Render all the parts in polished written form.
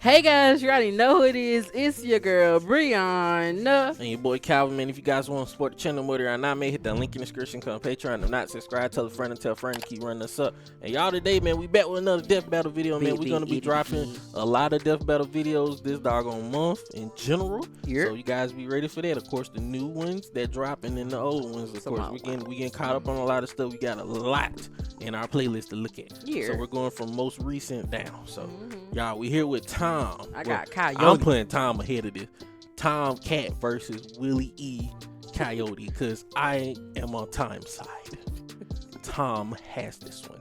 Hey guys, you already know who it is. It's your girl Brianna. And your boy Calvin, man. If you guys want to support the channel more or not, man, hit that link in the description. Come Patreon. If not, subscribe, tell a friend, and tell a friend to keep running us up. And y'all today, man, we back with another death battle video, man. We're gonna be dropping a lot of death battle videos this doggone month in general. Yep. So you guys be ready for that. Of course, the new ones that drop and then the old ones. Of course, we getting caught up on a lot of stuff. We got a lot in our playlist to look at. Yeah. So we're going from most recent down. So y'all, we here with Tom. I got Coyote. I'm putting Tom ahead of this. Tom Cat versus Willie E. Coyote, because I am on Tom's side. Tom has this one.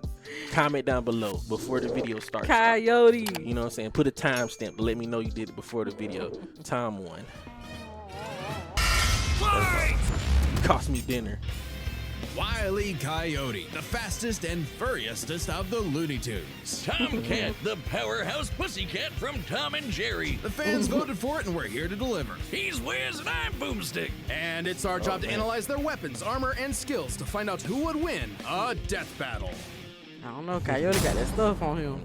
Comment down below before the video starts. Coyote. You know what I'm saying? Put a timestamp to let me know you did it before the video. Tom won. Cost me dinner. Wile Coyote, the fastest and furriestest of the Looney Tunes. Tom Cat, the powerhouse pussycat from Tom and Jerry. The fans voted for it and we're here to deliver. He's Wiz and I'm Boomstick. And it's our job to analyze their weapons, armor, and skills to find out who would win a death battle. I don't know, Coyote got that stuff on him.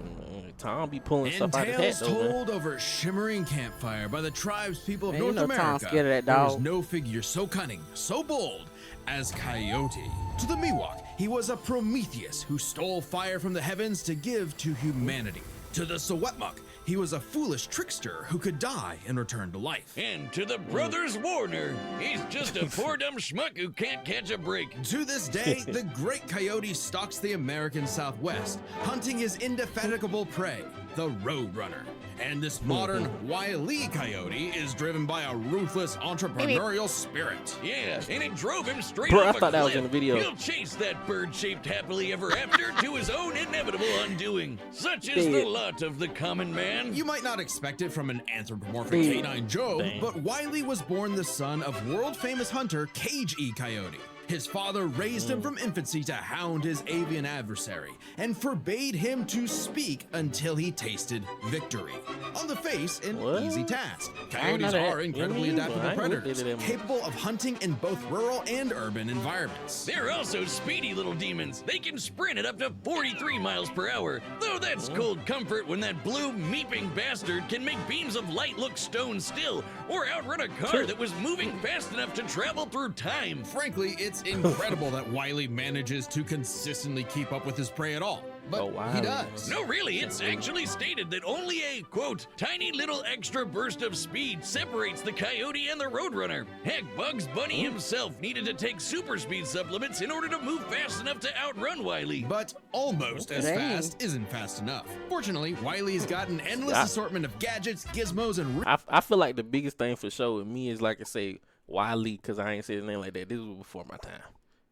Tom be pulling In stuff out of his tales hat, though, told over a shimmering campfire by the tribes people of Man, you North know Tom's America, scared of that there was dog. no figure so cunning, so bold as Coyote. To the Miwok, he was a Prometheus who stole fire from the heavens to give to humanity. To the Sewetmuk, he was a foolish trickster who could die and return to life. And to the brothers Warner, he's just a poor dumb schmuck who can't catch a break. To this day, the great coyote stalks the American Southwest, hunting his indefatigable prey, the Roadrunner. And this modern Wile Coyote is driven by a ruthless entrepreneurial spirit. Yeah, and it drove him straight Bro, off I thought a that was cliff. in the video. He'll chase that bird-shaped happily ever after to his own inevitable undoing. Such is the lot of the common man. You might not expect it from an anthropomorphic Dang. canine Job, Dang. but Wile was born the son of world-famous hunter Cage E. Coyote. His father raised him from infancy to hound his avian adversary and forbade him to speak until he tasted victory. On the face, an easy task. Coyotes are incredibly adaptable predators, capable of hunting in both rural and urban environments. They're also speedy little demons. They can sprint at up to 43 miles per hour. Though that's cold comfort when that blue meeping bastard can make beams of light look stone still or outrun a car that was moving fast enough to travel through time. Frankly, it's incredible that Wile manages to consistently keep up with his prey at all. But he does. No, really, it's actually stated that only a, quote, tiny little extra burst of speed separates the Coyote and the Roadrunner. Heck, Bugs Bunny himself needed to take super speed supplements in order to move fast enough to outrun Wile. But almost as Dang. fast isn't fast enough. Fortunately, Wile's got an endless assortment of gadgets, gizmos, and I feel like the biggest thing for sure with me is, like I say, Wiley, because I ain't said his name like that. This was before my time.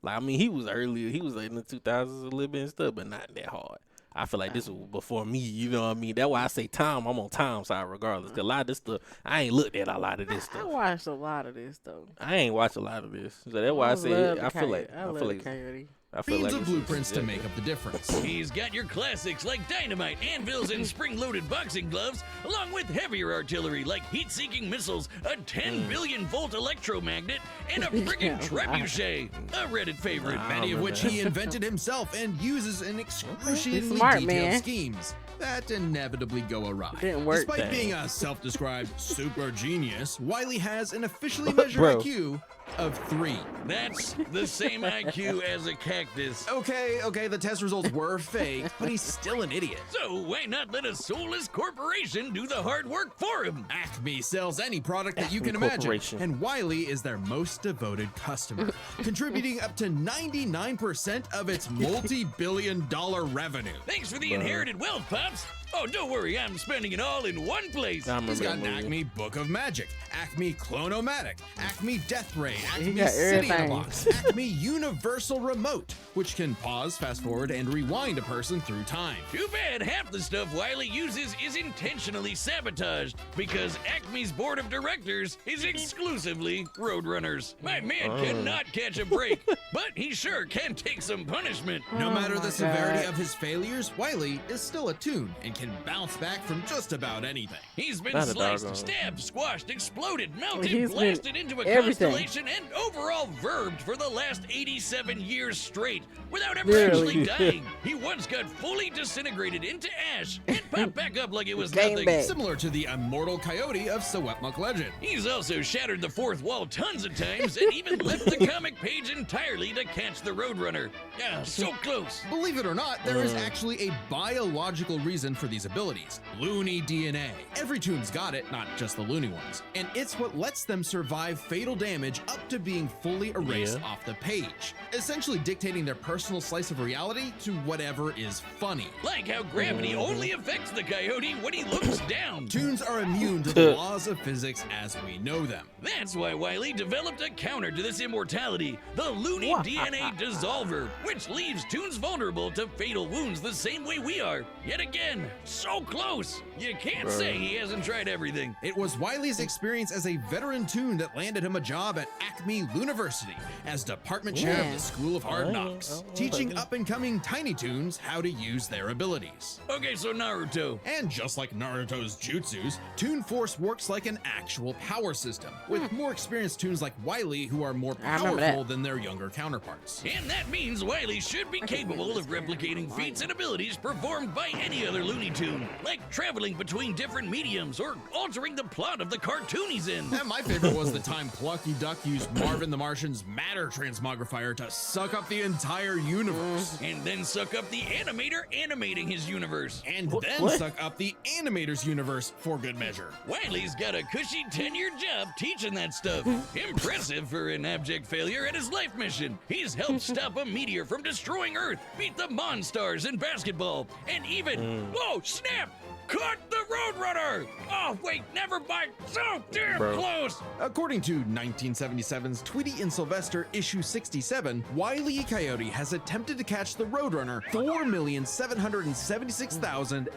Like, I mean, he was earlier. He was like in the 2000s a little bit and stuff, but not that hard. I feel like this was before me, you know what I mean? That's why I say Tom. I'm on Tom's side regardless. Because a lot of this stuff, I ain't looked at a lot of this I stuff. watched a lot of this though. I ain't watched a lot of this. So that's why I say I feel like Coyote. beams of blueprints to make up the difference. He's got your classics like dynamite, anvils, and spring-loaded boxing gloves, along with heavier artillery like heat-seeking missiles, a 10 billion volt electromagnet, and a friggin' trebuchet, a Reddit favorite. Many of which he invented himself and uses in excruciatingly Smart, detailed man. schemes that inevitably go awry. Didn't work. Despite Dang. being a self-described super genius, Wile has an officially measured Bro. IQ of 3. That's the same IQ as a cactus. Okay, the test results were fake, but he's still an idiot. So why not let a soulless corporation do the hard work for him? Acme sells any product that you Acme can imagine, Corporation. and Wile is their most devoted customer, contributing up to 99% of its multi-billion-dollar revenue. Thanks for the inherited wealth, Pops. Oh, don't worry, I'm spending it all in one place. I remember He's got that an movie. Acme Book of Magic, Acme Clonomatic, Acme Death Ray, Acme got City in a everything. Box, Acme Universal Remote, which can pause, fast forward, and rewind a person through time. Too bad half the stuff Wiley uses is intentionally sabotaged because Acme's board of directors is exclusively Roadrunners. My man cannot catch a break, but he sure can take some punishment. No Oh matter my the severity God. of his failures, Wile is still a tune and can bounce back from just about anything. He's been Not a sliced, doggone. stabbed, squashed, exploded, melted, He's been blasted into a everything. constellation, and overall verbed for the last 87 years straight without ever Literally. actually dying. He once got fully disintegrated into ash and popped back up like it was Came nothing. back. Similar to the immortal Coyote of Sewetmuk legend. He's also shattered the fourth wall tons of times and even left the comic page entirely to catch the Roadrunner. Ah, so close. Believe it or not, there is actually a biological reason for these abilities. Looney DNA. Every toon's got it, not just the Looney ones. And it's what lets them survive fatal damage up to being fully erased Yeah. off the page, essentially dictating their personal slice of reality to whatever is funny. Like how gravity only affects the Coyote when he looks down. Toons are immune to the laws of physics as we know them. That's why Wile developed a counter to this immortality, the Looney DNA Dissolver, which leaves Toons vulnerable to fatal wounds the same way we are. Yet again, so close. You can't say he hasn't tried everything. It was Wiley's experience as a veteran toon that landed him a job at Acme University as department chair of Yeah. the School of Hard Knocks, teaching up-and-coming Tiny Toons how to use their abilities. Okay, so Naruto. And just like Naruto's jutsus, Toon Force works like an actual power system, with more experienced Toons like Wily who are more I remember that. powerful than their younger counterparts. And that means Wile should be capable of replicating feats and abilities performed by any other Looney Tune, like traveling between different mediums or altering the plot of the cartoon he's in. And my favorite was the time Plucky Duck used Marvin the Martian's matter transmogrifier to suck up the entire universe. And then suck up the animator animating his universe. And then What? suck up the animator's universe for good measure. Wiley's got a cushy 10-year job teaching that stuff. Impressive for an abject failure at his life mission. He's helped stop a meteor from destroying Earth, beat the Monstars in basketball, and even, whoa, snap! Caught the Roadrunner! Oh, wait, never mind. So damn Bro. close. According to 1977's Tweety and Sylvester issue 67, Wile E. Coyote has attempted to catch the Roadrunner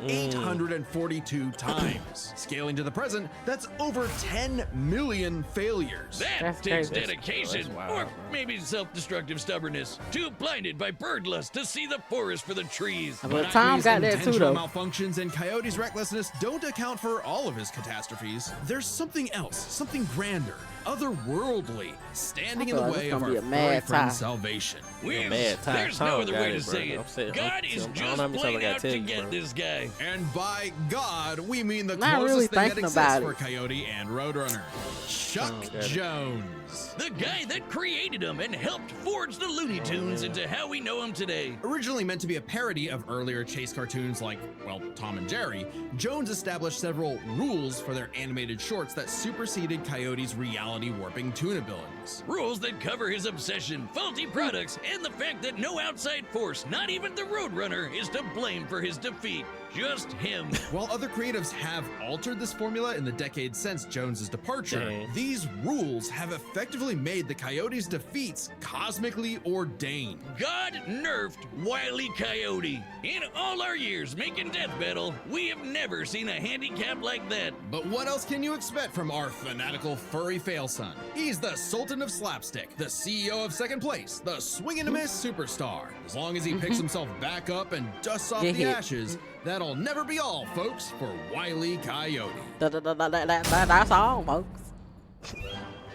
4,766,842 times. Scaling to the present, that's over 10 million failures. That That's takes crazy. dedication, That's wild, or bro. maybe self-destructive stubbornness. Too blinded by birdlust to see the forest for the trees. But Tom got that too, intentional though. malfunctions and Coyote's recklessness don't account for all of his catastrophes. There's something else, something grander, otherworldly, standing in the I thought way this of gonna our be a furry mad friend's tie. salvation. Wiz, mad time. there's no Tom other got way it, to bro. say I'm it. saying- God I'm- is I don't just know how many times I plain gotta out tell to you, get bro. this guy. And by God, we mean the Not closest really thing that thinking exists about for it. Coyote and Roadrunner. Chuck got it. Jones. The guy that created him and helped forge the Looney Tunes into how we know him today. Originally meant to be a parody of earlier chase cartoons like, well, Tom and Jerry, Jones established several rules for their animated shorts that superseded Coyote's reality warping toon abilities. Rules that cover his obsession, faulty products, and the fact that no outside force, not even the Roadrunner, is to blame for his defeat. Just him. While other creatives have altered this formula in the decades since Jones's departure, Dang. these rules have effectively made the Coyote's defeats cosmically ordained. God nerfed Wile E. Coyote. In all our years making Death Battle, we have never seen a handicap like that. But what else can you expect from our fanatical furry failson? He's the Sultan of Slapstick, the CEO of Second Place, the swing and a miss superstar. As long as he picks himself back up and dusts off the Yeah. ashes, that'll never be all, folks, for Wile E. Coyote. That's all, folks.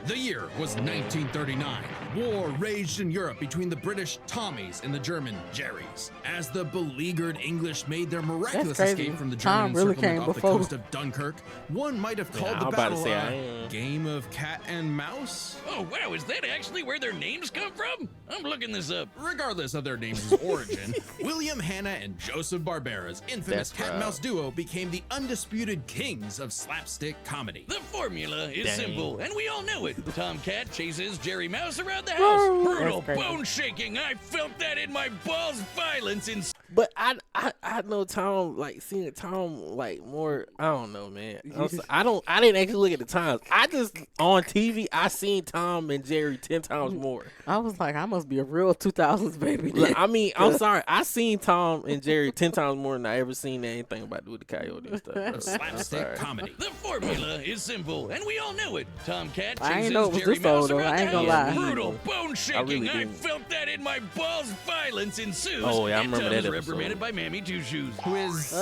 The year was 1939. War raged in Europe between the British Tommies and the German Jerrys. As the beleaguered English made their miraculous crazy. escape from the Tom German really encirclement came off before. the coast of Dunkirk, one might have called I'm the about to battle say, a I ain't- game of cat and mouse. Oh, wow, is that actually where their names come from? I'm looking this up. Regardless of their names' origin, William Hanna and Joseph Barbera's infamous That's cat and proud. mouse duo became the undisputed kings of slapstick comedy. The formula is Dang. simple, and we all know it. Tomcat chases Jerry Mouse around the house. Woo! Brutal, That's crazy. bone shaking. I felt that in my balls. Violence in. But I know Tom, like seeing Tom like more. I don't know, man. I didn't actually look at the times. I just on TV I seen Tom and Jerry 10 times more. I was like, I must be a real 2000s baby. Like, I mean, I'm sorry. I seen Tom and Jerry 10 times more than I ever seen anything about with the Coyote and stuff. bro. I'm Slapstick sorry. comedy. The formula is simple, and we all know it. Tomcat I ain't chases know it was Jerry this Mouse old, though. around I the ain't gonna house. lie. Brutal, bone shaking. really I didn't. felt that and my balls violence ensues. Oh, yeah, I and remember Tom that is episode. reprimanded by Mammy Two Shoes. Who is,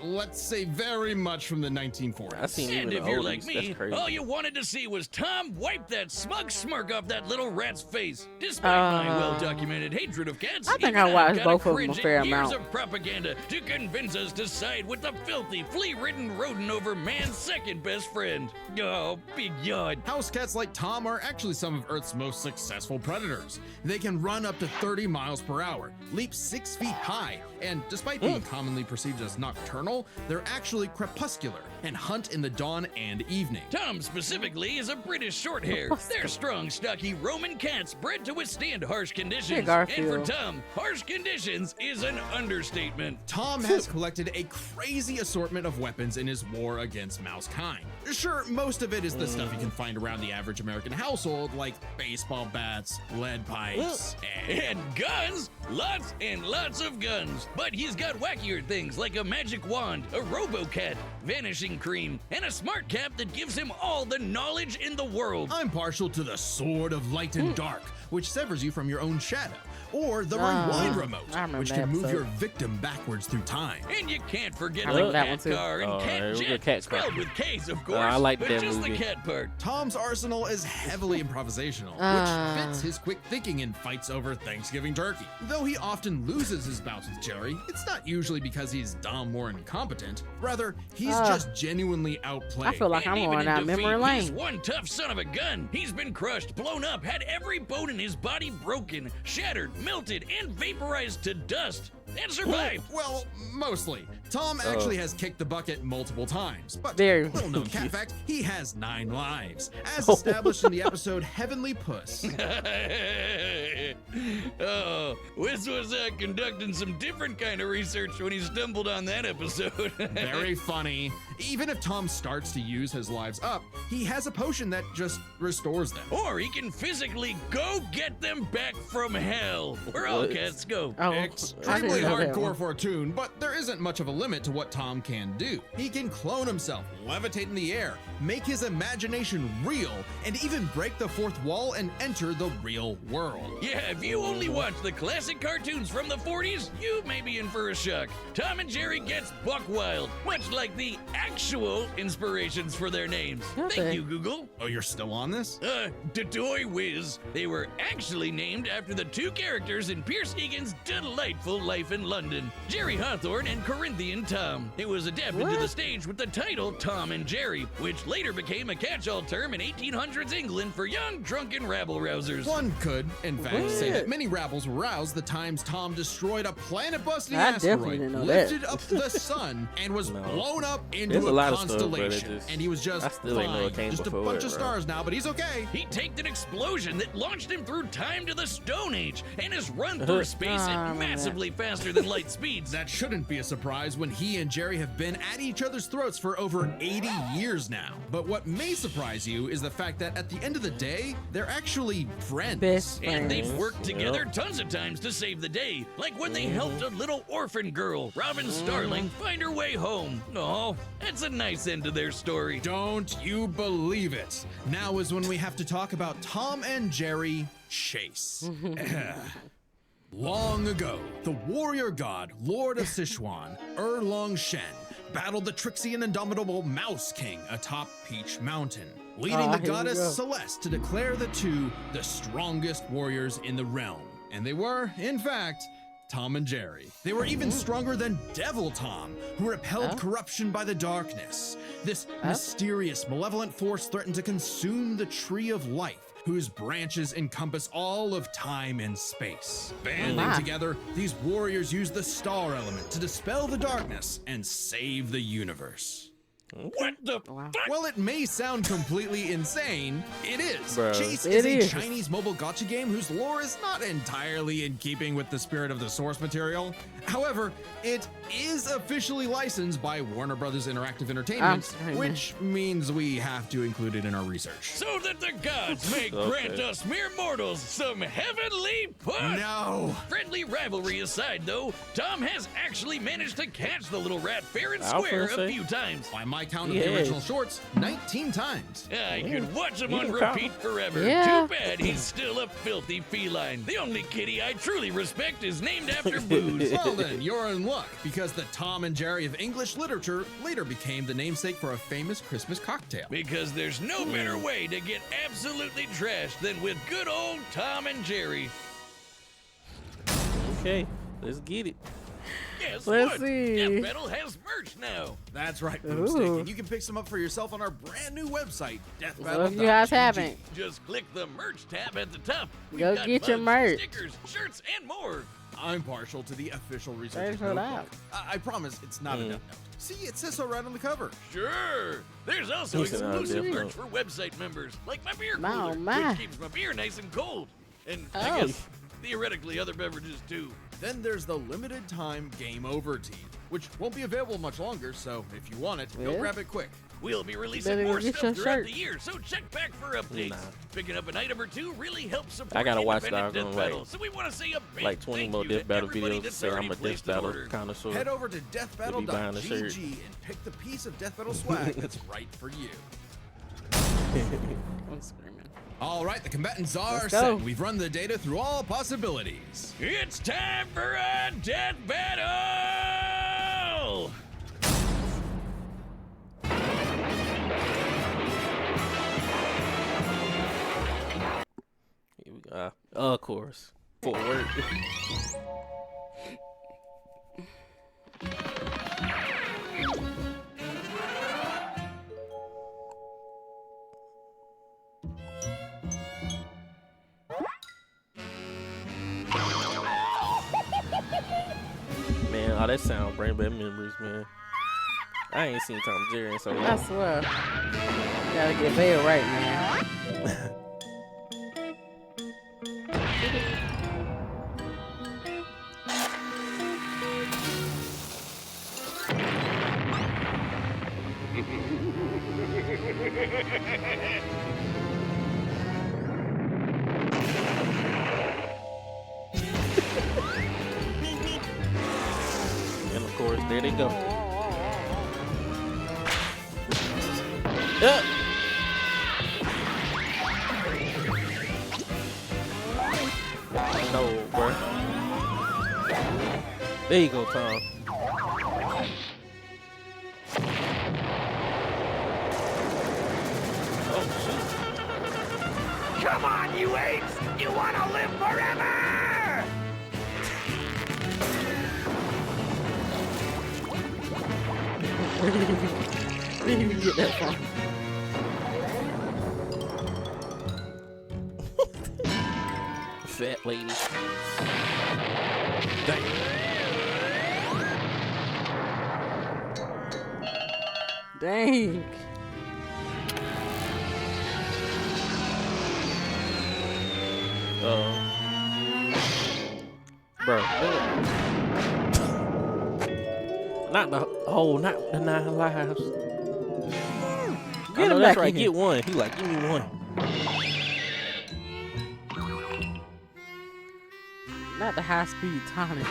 let's say, very much from the 1940s. I seen And even if you're oldies. like me, That's crazy. all you wanted to see was Tom wipe that smug smirk off that little rat's face. Despite my well-documented hatred of cats, I think even I I'm watched kinda both of them a cringe at fair years amount. of propaganda to convince us to side with the filthy, flea-ridden rodent over man's second best friend. Oh, big yawn. House cats like Tom are actually some of Earth's most successful predators. They can run up to 30 miles per hour, leap 6 feet high, and despite being commonly perceived as nocturnal, they're actually crepuscular and hunt in the dawn and evening. Tom specifically is a British shorthair. They're strong, stocky Roman cats bred to withstand harsh conditions. Hey, And Garfield. for Tom, harsh conditions is an understatement. Tom has collected a crazy assortment of weapons in his war against mousekind. Sure, most of it is the stuff you can find around the average American household, like baseball bats, lead pipes, And guns! Lots and lots of guns. But he's got wackier things like a magic wand, a robo-cat, vanishing cream, and a smart cap that gives him all the knowledge in the world. I'm partial to the Sword of Light and Dark, which severs you from your own shadow, or the Ah, Rewind Remote, I remember which that can move episode. your victim backwards through time. And you can't forget I the like that one cat too. car and Oh, cat yeah, it was a jet, cat car. spelled with K's, of course. I like but that just movie. the cat part. Tom's arsenal is heavily improvisational, Ah. which fits his quick thinking in fights over Thanksgiving turkey. Though he often loses his bouts with Jerry, it's not usually because he's dumb or incompetent. Rather, he's just genuinely outplayed. I feel like And I'm even going in down defeat, memory he's lane. one tough son of a gun. He's been crushed, blown up, had every bone in his body broken, shattered, melted, and vaporized to dust, and survived. Well, mostly. Tom actually has kicked the bucket multiple times, but Very. little known cat fact, he has 9 lives, as established in the episode Heavenly Puss. Oh, Wiz was conducting some different kind of research when he stumbled on that episode. Very funny. Even if Tom starts to use his lives up, he has a potion that just restores them. Or he can physically go get them back from hell. Where all What? cats go. Oh, I Extremely didn't know that hardcore one. for a tune, but there isn't much of a limit to what Tom can do. He can clone himself, levitate in the air, make his imagination real, and even break the fourth wall and enter the real world. Yeah, if you only watch the classic cartoons from the 40s, you may be in for a shock. Tom and Jerry gets buck wild, much like the actual inspirations for their names. Okay. Thank you, Google. Oh, you're still on this? Toy Whiz. They were actually named after the two characters in Pierce Egan's delightful life in London, Jerry Hawthorne and Corinthian Tom. It was adapted to the stage with the title Tom and Jerry, which later became a catch-all term in 1800s England for young drunken rabble-rousers. One could, in fact, say What? that many rabbles were roused the times Tom destroyed a planet-busting I definitely asteroid, didn't know that. lifted up the sun, and was No. blown up into There's a a lot of stuff, but it constellation. just- And he was just I still ain't know it fine. came Just a before bunch it, of bro. stars now, but he's okay. He taked an explosion that launched him through time to the Stone Age and has run through space I at remember that. massively faster than light speeds. That shouldn't be a surprise when he and Jerry have been at each other's throats for over 80 years now. But what may surprise you is the fact that at the end of the day, they're actually friends. Best And they've friends. worked together tons of times to save the day, like when they helped a little orphan girl, Robin Starling, find her way home. Oh, that's a nice end to their story. Don't you believe it? Now is when we have to talk about Tom and Jerry Chase. Long ago, the warrior god, Lord of Sichuan, Erlong Shen, battled the tricksy and indomitable Mouse King atop Peach Mountain, leading Ah, the here we goddess go. Celeste to declare the two the strongest warriors in the realm. And they were, in fact, Tom and Jerry. They were even stronger than Devil Tom, who repelled corruption by the darkness. This mysterious, malevolent force threatened to consume the Tree of Life, whose branches encompass all of time and space. Banding my. together, these warriors used the star element to dispel the darkness and save the universe. What the Wow. fuck? While it may sound completely insane, it is. Bruh. Chase It is a is. Chinese mobile gacha game whose lore is not entirely in keeping with the spirit of the source material. However, it is officially licensed by Warner Brothers Interactive Entertainment, screaming. which means we have to include it in our research. So that the gods may Okay. grant us mere mortals some heavenly push. No! Friendly rivalry aside, though, Tom has actually managed to catch the little rat fair and I was square gonna a say. few times. By my My count of He the has. original shorts, 19 times. I could watch him You on can count repeat forever. Yeah. Too bad he's still a filthy feline. The only kitty I truly respect is named after booze. Well then, you're in luck, because the Tom and Jerry of English literature later became the namesake for a famous Christmas cocktail. Because there's no better way to get absolutely trashed than with good old Tom and Jerry. Okay, let's get it. Guess Let's what? see. Death Metal has merch now. That's right, Ooh. Boomstick, and you can pick some up for yourself on our brand new website, So if you guys deathbattle.gg. haven't, Just click the merch tab at the top. We've Go got get your mugs, merch. stickers, shirts, and more. I'm partial to the official research Thanks for notebook. I promise it's not a Death Note. See, it says so right on the cover. Sure. There's also Listen, exclusive Death merch Note. for website members, like my beer My, cooler, oh my. which keeps my beer nice and cold. And Oh. I guess, theoretically, other beverages too. Then there's the limited time Game Over tee, which won't be available much longer, so if you want it, go Yeah. grab it quick. We'll be releasing Better more get stuff your throughout shirt. the year, so check back for updates. Nah. Picking up an item or two really helps support I gotta watch independent Dog Death on, like- Battle, so we want to say a big Like 20 thank more you to Death Battle everybody videos to that's say I'm already a Death placed an Battle order. connoisseur. Head over to You'll be buying the shirt. deathbattle.gg and pick the piece of Death Battle swag that's right for you. I'm screaming. All right, the combatants are Let's set. go. We've run the data through all possibilities. It's time for a Death Battle! Here we go. Of course. Forward. Man, all that sound bring back memories, man. I ain't seen Tom and Jerry in so I long. swear. Gotta get bail right, man. And of course, there they go. No, bro. There you go, Tom. Oh, shoot. Come on, you apes! You want to live forever! Where did you get that from? Fat lady. Dang. Dang. Bro. Not the whole, not the 9 lives. Get I know him that's back right. in here. Get one. He like, give me one. Not the high speed tonic.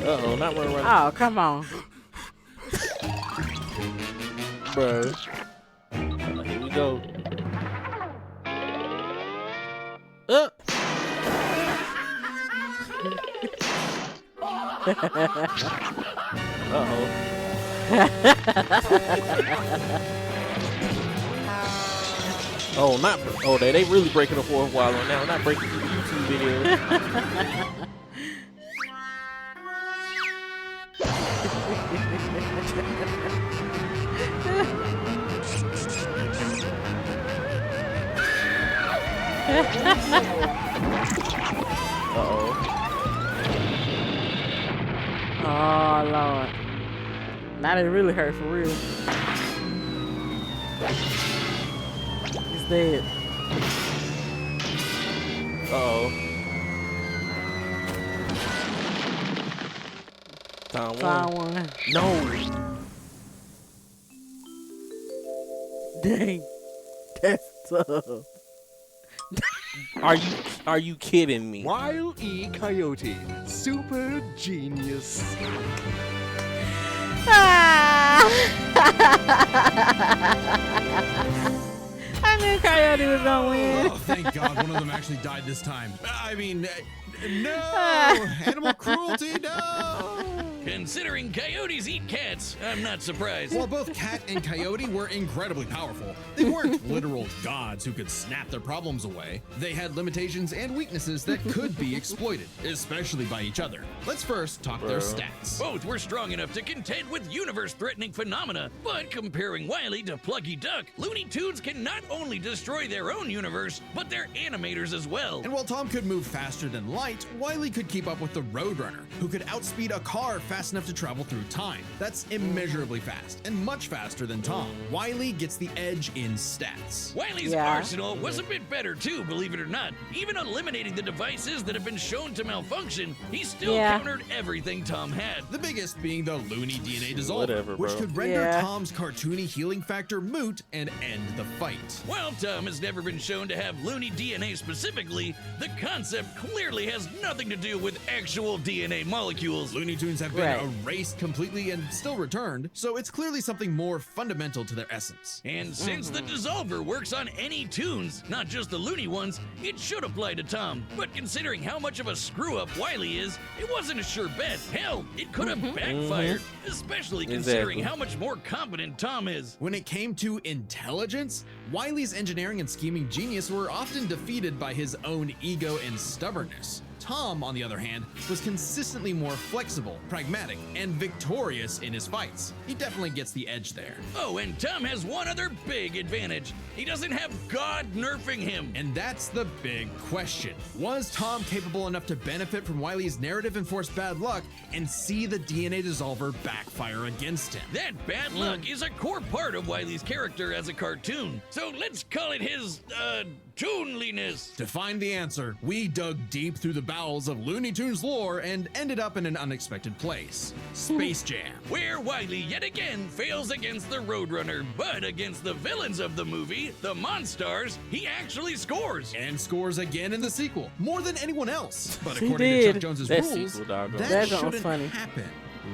Uh-oh, not running around. Oh, come on. Bro. Here we go. Uh-oh. Oh, not. Oh, they really breaking the fourth wall on now. Not breaking the YouTube videos. Uh-oh. Oh, Lord. Now they really hurt for real. He's dead. Uh-oh. Tom Time won. one. No. Dang. That's tough. Are you kidding me? Wile E. Coyote, super genius. I knew Coyote was gonna win. Oh, thank God one of them actually died this time. I mean, no! Animal cruelty, no! Considering coyotes eat cats, I'm not surprised. While both Cat and Coyote were incredibly powerful, they weren't literal gods who could snap their problems away. They had limitations and weaknesses that could be exploited, especially by each other. Let's first talk their stats. Both were strong enough to contend with universe-threatening phenomena, but comparing Wile to Plucky Duck, Looney Tunes can not only destroy their own universe, but their animators as well. And while Tom could move faster than light, Wile could keep up with the Roadrunner, who could outspeed a car fast enough to travel through time. That's immeasurably fast, and much faster than Tom. Wile gets the edge in stats. Wile's arsenal was a bit better too, believe it or not. Even eliminating the devices that have been shown to malfunction, he still countered everything Tom had. The biggest being the Looney DNA Dissolver, Whatever, which bro. could render Tom's cartoony healing factor moot and end the fight. While Tom has never been shown to have Looney DNA specifically, the concept clearly has nothing to do with actual DNA molecules. Looney Tunes have been erased completely and still returned, so it's clearly something more fundamental to their essence. And since the Dissolver works on any tunes, not just the Looney ones, it should apply to Tom. But considering how much of a screw-up Wile is, it wasn't a sure bet. Hell, it could have backfired, especially considering how much more competent Tom is. When it came to intelligence, Wile's engineering and scheming genius were often defeated by his own ego and stubbornness. Tom, on the other hand, was consistently more flexible, pragmatic, and victorious in his fights. He definitely gets the edge there. Oh, and Tom has one other big advantage. He doesn't have God nerfing him. And that's the big question. Was Tom capable enough to benefit from Wile's narrative-enforced bad luck and see the DNA Dissolver backfire against him? That bad luck is a core part of Wile's character as a cartoon. So let's call it his, toonliness. To find the answer, we dug deep through the bowels of Looney Tunes lore and ended up in an unexpected place. Space Jam. Where Wile yet again fails against the Roadrunner, but against the villains of the movie, the Monstars, he actually scores. And scores again in the sequel, more than anyone else. But He according to did. Chuck Jones's That rules, sequel, doggone. that That was shouldn't funny. happen,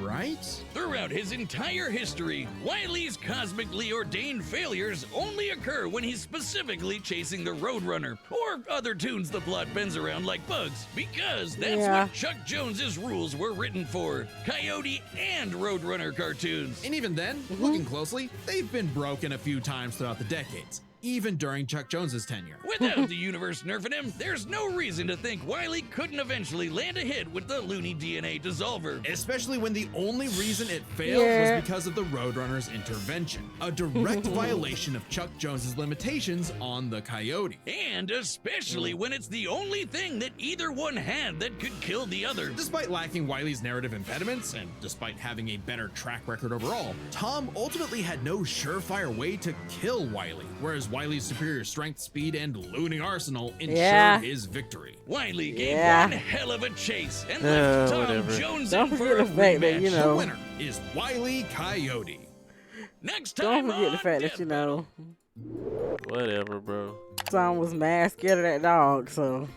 right? Throughout his entire history, Wile's cosmically ordained failures only occur when he's specifically chasing the Roadrunner, or other tunes the plot bends around like bugs, because that's what Chuck Jones's rules were written for, Coyote and Roadrunner cartoons. And even then, looking closely, they've been broken a few times throughout the decades, even during Chuck Jones's tenure. Without the universe nerfing him, there's no reason to think Wile couldn't eventually land a hit with the Looney DNA Dissolver. Especially when the only reason it failed was because of the Roadrunner's intervention, a direct violation of Chuck Jones's limitations on the Coyote. And especially when it's the only thing that either one had that could kill the other. Despite lacking Wile's narrative impediments, and despite having a better track record overall, Tom ultimately had no surefire way to kill Wile, whereas Wile's superior strength, speed, and looning arsenal ensured his victory. Wile gave one hell of a chase and left Tom Jones Don't in for forget a the fact that, rematch. you know, The winner is Wile Coyote. Next time don't forget on the fact that, Death you know, Whatever, bro. Tom was mad scared of that dog, so.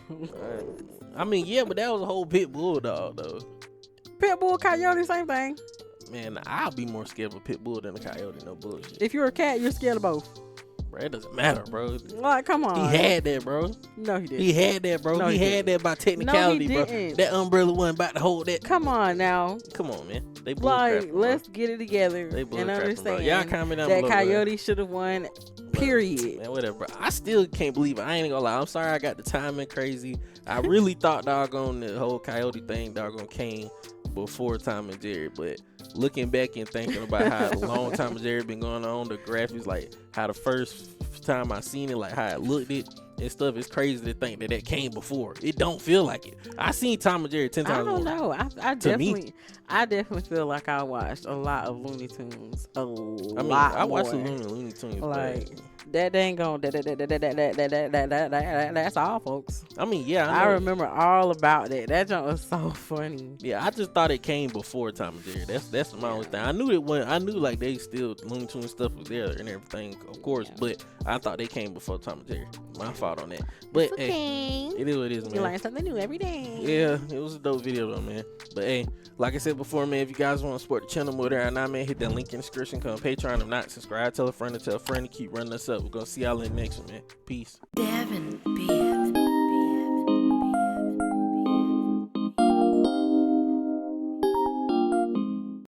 I mean, yeah, but that was a whole pit bull dog, though. Pitbull, Coyote, same thing. Man, I'll be more scared of a pit bull than a coyote. No bullshit. If you're a cat, you're scared of both. Bro, it doesn't matter, bro. Like, come on. He had that, bro. No, he didn't. He had that, bro. No, he he had that by technicality, bro. didn't. That umbrella wasn't about to hold that. Come on now. Come on, man. They Like, bullcrapping, let's get it together They and bullcrapping, bro. understand Y'all comment down that below, bro. Coyote should have won, period. Man, whatever, bro. I still can't believe it. I ain't gonna lie. I'm sorry I got the timing crazy. I really thought doggone the whole coyote thing doggone came before Tom and Jerry, but looking back and thinking about how long Tom and Jerry been going on, the graphics, like how the first time I seen it, like how it looked it and stuff, it's crazy to think that that came before. It don't feel like it. I seen Tom and Jerry 10 times I don't more. know. I To me. definitely feel like I watched a lot of Looney Tunes. I mean, I watched the Looney Tunes, Like, that ain't gonna that's all, folks. I mean, yeah, I know. remember all about that. That joint was so funny. Yeah, I just thought it came before Tom and Jerry. That's my only thing. I knew it when I knew like they still Looney Tunes stuff was there and everything, of course. But I thought they came before Tom and Jerry. My fault on that. But hey, it is what it is, man. You learn something new every day. Yeah, it was a dope video though, man. But hey, like I said before, man, if you guys want to support the channel more there and now, man, hit that link in the description. Come on Patreon. If not, subscribe, tell a friend to keep running us up. We're gonna see y'all in the next one, man. Peace. Devin,